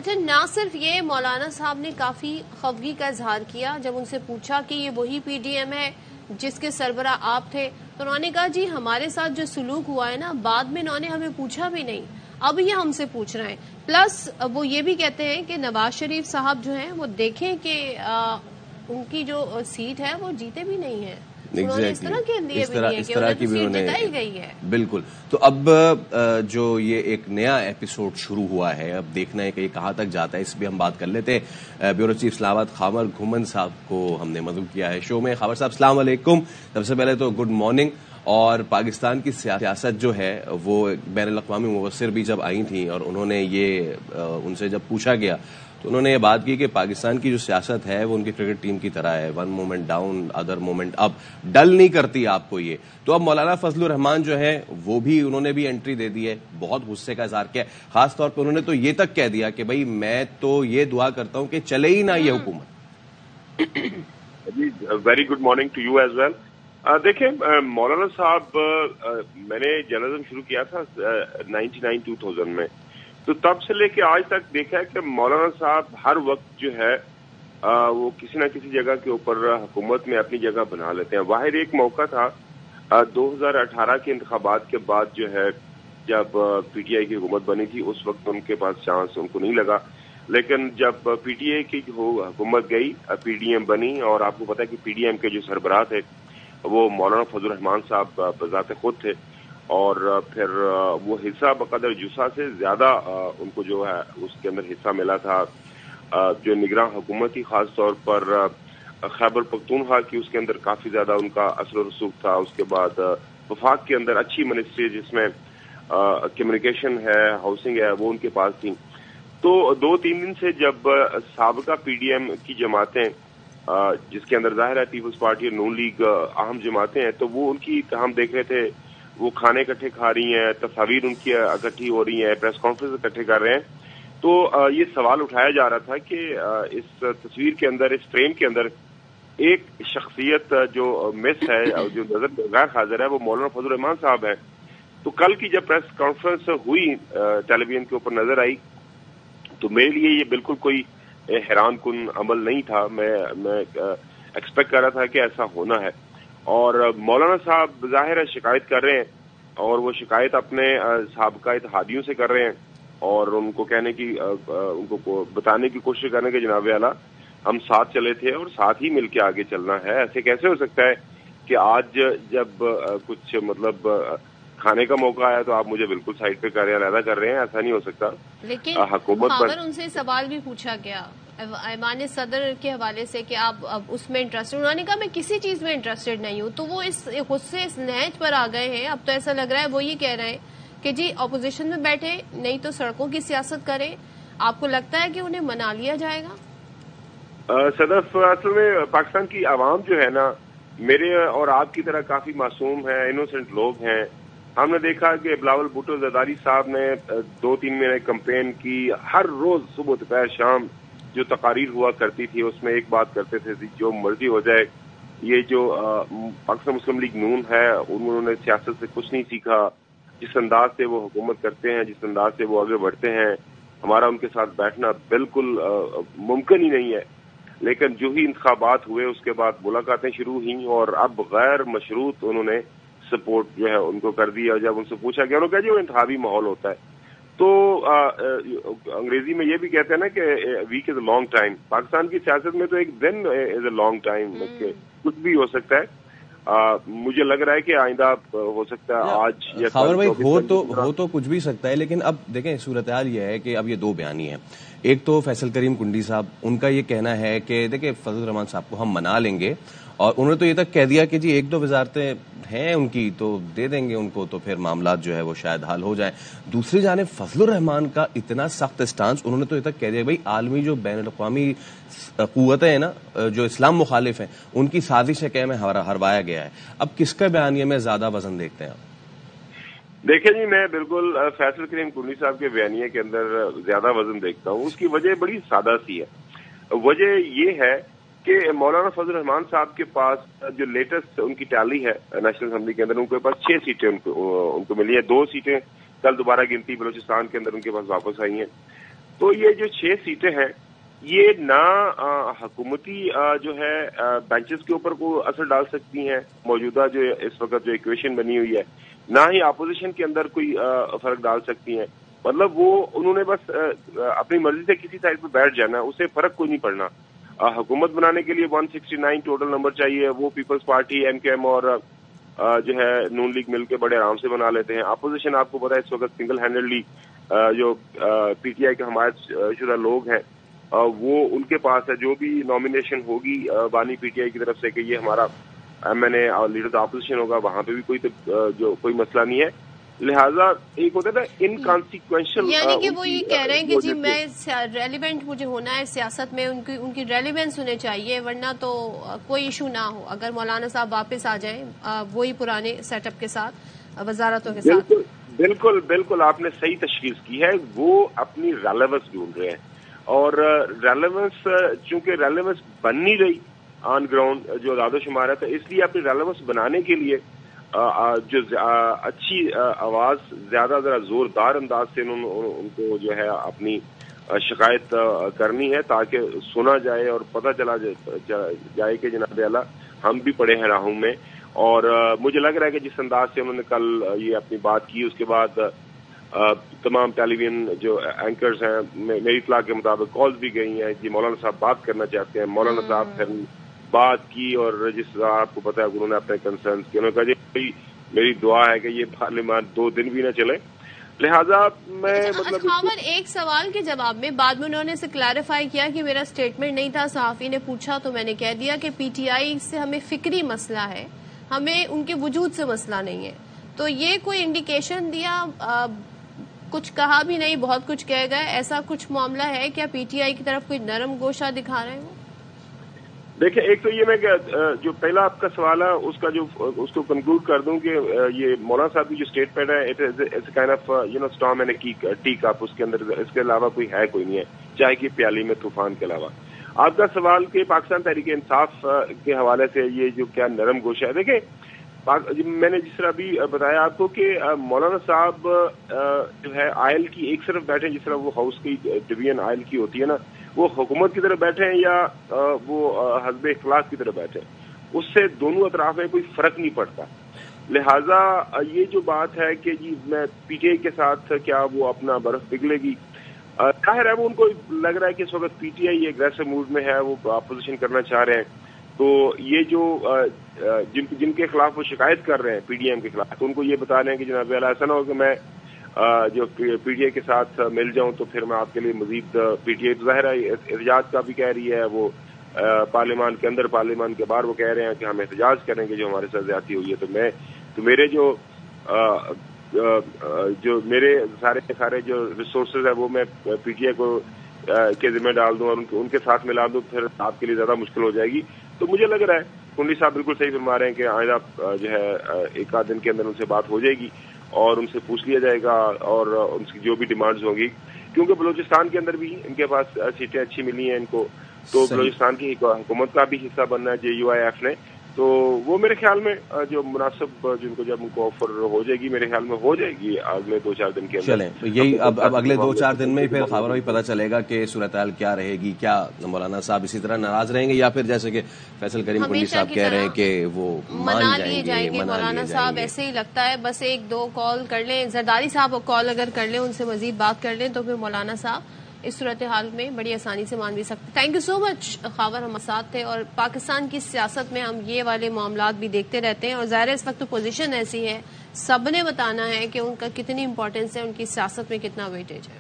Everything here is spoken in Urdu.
اچھا، نہ صرف یہ، مولانا صاحب نے کافی خفگی کا اظہار کیا جب ان سے پوچھا کہ یہ وہی پی ڈی ایم ہے جس کے سربراہ آپ تھے، تو انہوں نے کہا جی ہمارے ساتھ جو سلوک ہوا ہے نا، بعد میں انہوں نے ہمیں پوچھا بھی نہیں، اب یہ ہم سے پوچھ رہے ہیں۔ پلس وہ یہ بھی کہتے ہیں کہ نواز شریف صاحب جو ہیں وہ دیکھیں کہ ان کی جو سیٹ ہے وہ جیتے بھی نہیں ہے، انہوں نے اس طرح کے اندیے بھی نہیں ہے کہ انہیں تو سیٹ جتائی گئی ہے۔ بالکل۔ تو اب جو یہ ایک نیا ایپیسوڈ شروع ہوا ہے، اب دیکھنا ہے کہ یہ کہاں تک جاتا ہے، اس پہ ہم بات کر لیتے ہیں۔ بیورو چیف اسلام آباد خاور گھومن صاحب کو ہم نے مدعو کیا ہے شو میں۔ خاور صاحب السلام علیکم، سب سے پہلے تو گڈ مارننگ۔ اور پاکستان کی سیاست جو ہے وہ بین الاقوامی مبصر بھی جب آئی تھیں اور انہوں نے یہ ان سے جب پوچھا گیا تو انہوں نے یہ بات کی کہ پاکستان کی جو سیاست ہے وہ ان کی کرکٹ ٹیم کی طرح ہے، one moment down other moment up, dull نہیں کرتی آپ کو یہ۔ تو اب مولانا فضل الرحمان جو ہے وہ بھی انہوں نے بھی انٹری دے دی ہے، بہت غصے کا اظہار کیا ہے، خاص طور پہ انہوں نے تو یہ تک کہہ دیا کہ بھائی میں تو یہ دعا کرتا ہوں کہ چلے ہی نہ یہ حکومت۔ Very good morning to you as well. دیکھیں مولانا صاحب، میں نے جرنلزم شروع کیا تھا 99-2000 میں، تو تب سے لے کے آج تک دیکھا ہے کہ مولانا صاحب ہر وقت جو ہے وہ کسی نہ کسی جگہ کے اوپر حکومت میں اپنی جگہ بنا لیتے ہیں۔ واحد ایک موقع تھا 2018 کے انتخابات کے بعد جو ہے، جب پی ٹی آئی کی حکومت بنی تھی، اس وقت ان کے پاس چانس ان کو نہیں لگا، لیکن جب پی ٹی آئی کی حکومت گئی، پی ڈی ایم بنی، اور آپ کو پتا ہے کہ پی ڈی ایم کے جو سربراہ تھے وہ مولانا فضل الرحمان صاحب بذات خود تھے، اور پھر وہ حصہ بقدر جسا سے زیادہ ان کو جو ہے اس کے اندر حصہ ملا تھا۔ جو نگراں حکومت تھی، خاص طور پر خیبر پختونخوا کی، اس کے اندر کافی زیادہ ان کا اثر و رسوخ تھا۔ اس کے بعد وفاق کے اندر اچھی منسٹری جس میں کمیونیکیشن ہے، ہاؤسنگ ہے، وہ ان کے پاس تھی۔ تو 2-3 دن سے جب سابقہ پی ڈی ایم کی جماعتیں، جس کے اندر ظاہر ہے پیپلز پارٹی اور نون لیگ اہم جماعتیں ہیں، تو وہ ان کی ہم دیکھ رہے تھے، وہ کھانے اکٹھے کھا رہی ہیں، تصاویر ان کی اکٹھی ہو رہی ہیں، پریس کانفرنس اکٹھے کر رہے ہیں۔ تو یہ سوال اٹھایا جا رہا تھا کہ اس تصویر کے اندر، اس فریم کے اندر ایک شخصیت جو مس ہے، جو نظر غیر حاضر ہے، وہ مولانا فضل الرحمان صاحب ہیں۔ تو کل کی جب پریس کانفرنس ہوئی، ٹیلی ویژن کے اوپر نظر آئی، تو میرے لیے یہ بالکل کوئی حیران کن عمل نہیں تھا۔ میں ایکسپیکٹ کر رہا تھا کہ ایسا ہونا ہے، اور مولانا صاحب ظاہر ہے شکایت کر رہے ہیں، اور وہ شکایت اپنے سابقہ اتحادیوں سے کر رہے ہیں، اور ان کو کہنے کی، ان کو بتانے کی کوشش کرنے کے جناب اعلیٰ ہم ساتھ چلے تھے اور ساتھ ہی مل کے آگے چلنا ہے۔ ایسے کیسے ہو سکتا ہے کہ آج جب کچھ مطلب کھانے کا موقع آیا تو آپ مجھے بالکل سائڈ پہ کر رہے ہیں، علیحدہ کر رہے ہیں؟ ایسا نہیں ہو سکتا۔ لیکن حکومت پر ان سے سوال بھی پوچھا گیا ایوان صدر کے حوالے سے کہ آپ اب اس میں انٹرسٹڈ، انہوں نے کہا میں کسی چیز میں انٹرسٹڈ نہیں ہوں۔ تو وہ اس غصے، اس نہج پر آ گئے ہیں۔ اب تو ایسا لگ رہا ہے وہ یہ کہہ رہے ہیں کہ جی اپوزیشن میں بیٹھے، نہیں تو سڑکوں کی سیاست کریں۔ آپ کو لگتا ہے کہ انہیں منا لیا جائے گا؟ صدف، اصل میں پاکستان کی عوام جو ہے نا، میرے اور آپ کی طرح کافی معصوم ہیں، انوسنٹ لوگ ہیں۔ ہم نے دیکھا کہ بلاول بھٹو زرداری صاحب نے 2-3 مہینے کمپین کی، ہر روز صبح دوپہر شام جو تقاریر ہوا کرتی تھی اس میں ایک بات کرتے تھے، جو مرضی ہو جائے، یہ جو پاکستان مسلم لیگ نون ہے، انہوں نے سیاست سے کچھ نہیں سیکھا۔ جس انداز سے وہ حکومت کرتے ہیں، جس انداز سے وہ آگے بڑھتے ہیں، ہمارا ان کے ساتھ بیٹھنا بالکل ممکن ہی نہیں ہے۔ لیکن جو ہی انتخابات ہوئے اس کے بعد ملاقاتیں شروع ہوئیں، اور اب غیر مشروط انہوں نے سپورٹ جو ہے ان کو کر دی۔ اور جب ان سے پوچھا گیا، انہوں نے کہا جی وہ انتخابی ماحول ہوتا ہے۔ تو انگریزی میں یہ بھی کہتے ہیں نا کہ week is a long time. Pakistan کی سیاست میں تو ایک دن از اے لانگ ٹائم، کچھ بھی ہو سکتا ہے۔ مجھے لگ رہا ہے کہ آئندہ ہو سکتا ہے آج یا خاور بھائی ہو تو کچھ بھی سکتا ہے، لیکن اب دیکھیں صورتحال یہ ہے کہ اب یہ دو بیانی ہیں۔ ایک تو فیصل کریم کنڈی صاحب، ان کا یہ کہنا ہے کہ دیکھیں فضل الرحمان صاحب کو ہم منا لیں گے، اور انہوں نے تو یہ تک کہہ دیا کہ جی 1-2 وزارتیں ہیں ان کی تو دے دیں گے ان کو، تو پھر معاملات جو ہے وہ شاید حل ہو جائیں۔ دوسری جانب فضل الرحمان کا اتنا سخت اسٹانس، انہوں نے تو یہ تک کہہ دیا بھائی عالمی جو بین الاقوامی قوتیں ہیں نا، جو اسلام مخالف ہیں، ان کی سازش ہے کہ ہمیں ہروایا گیا ہے۔ اب کس کا بیانیے میں زیادہ وزن دیکھتے ہیں آپ؟ دیکھیں جی، میں بالکل فیصل کریم کنڈی صاحب کے بیانیے کے اندر زیادہ وزن دیکھتا ہوں۔ اس کی وجہ بڑی سادہ سی ہے۔ وجہ یہ ہے کہ مولانا فضل الرحمان صاحب کے پاس جو لیٹسٹ ان کی ٹیلی ہے نیشنل اسمبلی کے اندر، ان کے پاس 6 سیٹیں ان کو ملی ہیں۔ 2 سیٹیں کل دوبارہ گنتی بلوچستان کے اندر ان کے پاس واپس آئی ہیں۔ تو یہ جو 6 سیٹیں ہیں یہ نہ حکومتی جو ہے بینچز کے اوپر کو اثر ڈال سکتی ہیں موجودہ جو اس وقت جو ایکویشن بنی ہوئی ہے، نہ ہی اپوزیشن کے اندر کوئی فرق ڈال سکتی ہیں. مطلب وہ انہوں نے بس اپنی مرضی سے کسی سائڈ پہ بیٹھ جانا، اسے فرق کوئی نہیں پڑنا. حکومت بنانے کے لیے 169 ٹوٹل نمبر چاہیے، وہ Peoples Party, M Q M اور جو ہے نون لیگ مل کے بڑے آرام سے بنا لیتے ہیں. اپوزیشن آپ کو پتا ہے اس وقت سنگل ہینڈڈلی جو پی ٹی آئی کے حمایت شدہ لوگ ہیں وہ ان کے پاس ہے. جو بھی نامینیشن ہوگی بانی پی ٹی آئی کی طرف سے کہ یہ ہمارا ایم این اے اور لیڈر اپوزیشن ہوگا، وہاں پہ بھی کوئی مسئلہ نہیں ہے. لہٰذا ایک ہوتا ہے نا انکانسیکوینشل، یعنی کہ وہ یہ کہہ رہے ہیں کہ جی میں ریلیونٹ مجھے ہونا ہے سیاست میں، ان کی ریلیونس ہونے چاہیے، ورنہ تو کوئی ایشو نہ ہو. اگر مولانا صاحب واپس آ جائیں وہی پرانے سیٹ اپ کے ساتھ، وزارتوں کے ساتھ. بالکل آپ نے صحیح تشخیص کی ہے. وہ اپنی ریلیونس ڈھونڈ رہے ہیں، اور ریلیونس چونکہ ریلیونس بن نہیں رہی آن گراؤنڈ جو اعداد و شمار ہے، تو اس لیے اپنی ریلیونس بنانے کے لیے جو اچھی آواز زیادہ زوردار انداز سے ان کو جو ہے اپنی شکایت کرنی ہے تاکہ سنا جائے اور پتہ چلا جائے کہ جناب اعلیٰ ہم بھی پڑے ہیں راہوں میں. اور مجھے لگ رہا ہے کہ جس انداز سے انہوں نے کل یہ اپنی بات کی، اس کے بعد تمام ٹیلی ویژن جو اینکرز ہیں، میری اطلاع کے مطابق کالز بھی گئی ہیں، جی مولانا صاحب بات کرنا چاہتے ہیں. مولانا صاحب پھر بات کی اور جس طرح آپ کو پتا ہے انہوں نے اپنے کنسرنس کی، انہوں نے کہا جی میری دعا ہے کہ یہ پارلیمان 2 دن بھی نہ چلے. لہذا میں مطلب خاور ایک سوال کے جواب میں بعد میں انہوں نے اسے کلیریفائی کیا کہ میرا اسٹیٹمنٹ نہیں تھا، صحافی نے پوچھا تو میں نے کہہ دیا کہ پی ٹی آئی سے ہمیں فکری مسئلہ ہے، ہمیں ان کے وجود سے مسئلہ نہیں ہے. تو یہ کوئی انڈیکیشن دیا، کچھ کہا بھی نہیں، بہت کچھ کہہ گئے، ایسا کچھ معاملہ ہے کیا پی ٹی آئی کی طرف کوئی نرم گوشہ دکھا رہے ہیں وہ؟ دیکھیں، ایک تو یہ میں جو پہلا آپ کا سوال ہے اس کو کنکلوڈ کر دوں کہ یہ مولانا صاحب کی جو اسٹیٹمنٹ ہے it's kind of storm in a tea cup, اس کے اندر اس کے علاوہ کوئی ہے کوئی نہیں ہے، چائے کی پیالی میں طوفان کے علاوہ. آپ کا سوال کہ پاکستان تحریک انصاف کے حوالے سے یہ جو کیا نرم گوشہ ہے، دیکھیں میں نے جس طرح بھی بتایا آپ کو کہ مولانا صاحب جو ہے آئل کی ایک طرف بیٹھے، جس طرح وہ ہاؤس کی ڈویژن آئل کی ہوتی ہے نا، وہ حکومت کی طرف بیٹھے ہیں یا وہ حزب اختلاف کی طرف بیٹھے، اس سے دونوں اطراف میں کوئی فرق نہیں پڑتا. لہذا یہ جو بات ہے کہ جی میں پی ٹی آئی کے ساتھ کیا وہ اپنا برف پگھلے گی، ظاہر ہے وہ ان کو لگ رہا ہے کہ اس وقت P T I aggressive mode میں ہے، وہ اپوزیشن کرنا چاہ رہے ہیں. تو یہ جو جن کے خلاف وہ شکایت کر رہے ہیں پی ڈی ایم کے خلاف، تو ان کو یہ بتا رہے ہیں کہ جناب اعلیٰ ایسا نہ ہو کہ میں جو پی ٹی آئی کے ساتھ مل جاؤں تو پھر میں آپ کے لیے مزید پی ٹی آئی ظاہر ہے احتجاج کا بھی کہہ رہی ہے، وہ پارلیمان کے اندر پارلیمان کے باہر وہ کہہ رہے ہیں کہ ہم احتجاج کریں گے جو ہمارے ساتھ زیادتی ہوئی ہے. تو میرے جو میرے سارے جو ریسورسز ہیں وہ میں پی ٹی آئی کو کے ذمہ ڈال دوں اور ان کے ساتھ ملا دوں، پھر آپ کے لیے زیادہ مشکل ہو جائے گی. تو مجھے لگ رہا ہے کنڈی صاحب بالکل صحیح فرما رہے ہیں کہ آئندہ جو ہے ایک آدھ دن کے اندر ان سے بات ہو جائے گی اور ان سے پوچھ لیا جائے گا اور ان کی جو بھی ڈیمانڈز ہوں گی، کیونکہ بلوچستان کے اندر بھی ان کے پاس سیٹیں اچھی ملی ہیں ان کو، تو بلوچستان کی حکومت کا بھی حصہ بننا ہے جے یو آئی ایف نے. تو وہ میرے خیال میں جو مناسب جن کو جب ان کو آفر ہو جائے گی، میرے خیال میں ہو جائے گی اگلے 2-4 دن کے اندر. چلیں یہی اب اگلے 2-4 دن میں پھر خبروں ہی پتہ چلے گا کہ صورتحال کیا رہے گی. کیا مولانا صاحب اسی طرح ناراض رہیں گے یا پھر جیسے کہ فیصل کریم کنڈی صاحب کہہ رہے ہیں کہ وہ منا لیے جائیں گے. مولانا صاحب ایسے ہی لگتا ہے، بس 1-2 کال کر لیں، زرداری صاحب کال اگر کر لیں، ان سے مزید بات کر لیں تو پھر مولانا صاحب اس صورتحال میں بڑی آسانی سے مان بھی سکتے. تھینک یو سو مچ خاور، ہم ساتھ تھے. اور پاکستان کی سیاست میں ہم یہ والے معاملات بھی دیکھتے رہتے ہیں، اور ظاہر اس وقت پوزیشن ایسی ہے، سب نے بتانا ہے کہ ان کا کتنی امپورٹنس ہے، ان کی سیاست میں کتنا ویٹیج ہے.